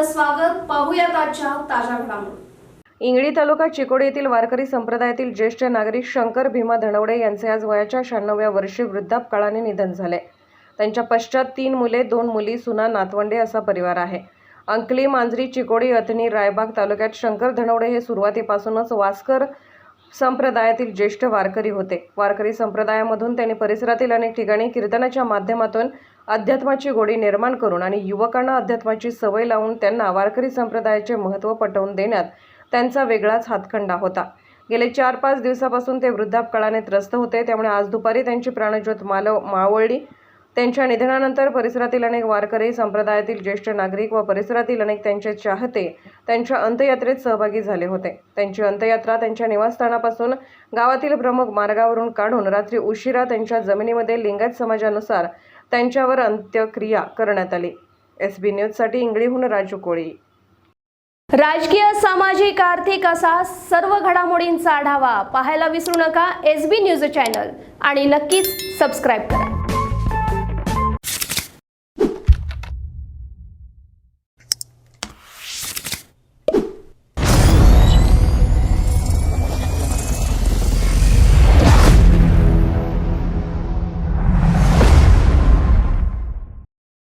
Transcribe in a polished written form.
स्वागत. पाहूयात आजच्या ताज्या घडामोडी. इंगळी तालुका चिकोडी येथील वारकरी संप्रदायातील ज्येष्ठ नागरिक शंकर भीमा धनवडे यांचे आज वयाच्या 96व्या वर्षी वृद्धापकाळाने निधन झाले. त्यांच्या पश्चात 3 मुले, 2 मुली, सुना, नातवंडे असा परिवार आहे. अंकली, मांजरी, चिकोडी, अथणी, रायबाग तालुक्यात शंकर धनवडे हे सुरुवातीपासूनच वासकर संप्रदायातील ज्येष्ठ वारकरी होते. वारकरी संप्रदायामधून त्यांनी परिसरातील अनेक ठिकाणी कीर्तनाच्या माध्यमातून अध्यात्माची गोडी निर्माण करून आणि युवकांना अध्यात्माची सवय लावून त्यांना वारकरी संप्रदायाचे महत्त्व पटवून देण्यात त्यांचा वेगळाच हातखंडा होता. गेले 4-5 दिवसापासून ते वृद्धापकाळाने त्रस्त होते. त्यामुळे आज दुपारी त्यांची प्राणज्योत मावळली. त्यांच्या निधनानंतर परिसरातील अनेक वारकरी संप्रदायातील ज्येष्ठ नागरिक व परिसरातील अनेक त्यांचे चाहते त्यांच्या अंत्ययात्रेत सहभागी झाले होते. त्यांची अंत्ययात्रा त्यांच्या निवासस्थानापासून गावातील प्रमुख मार्गावरून काढून रात्री उशिरा त्यांच्या जमिनीमध्ये लिंगायत समाजानुसार त्यांच्यावर अंत्यक्रिया करण्यात आली. SB न्यूजसाठी इंगळीहून राजू कोळी. राजकीय, सामाजिक, आर्थिक असा सर्व घडामोडींचा आढावा पाहायला विसरू नका SB न्यूज चॅनल आणि नक्कीच सबस्क्राईब करा.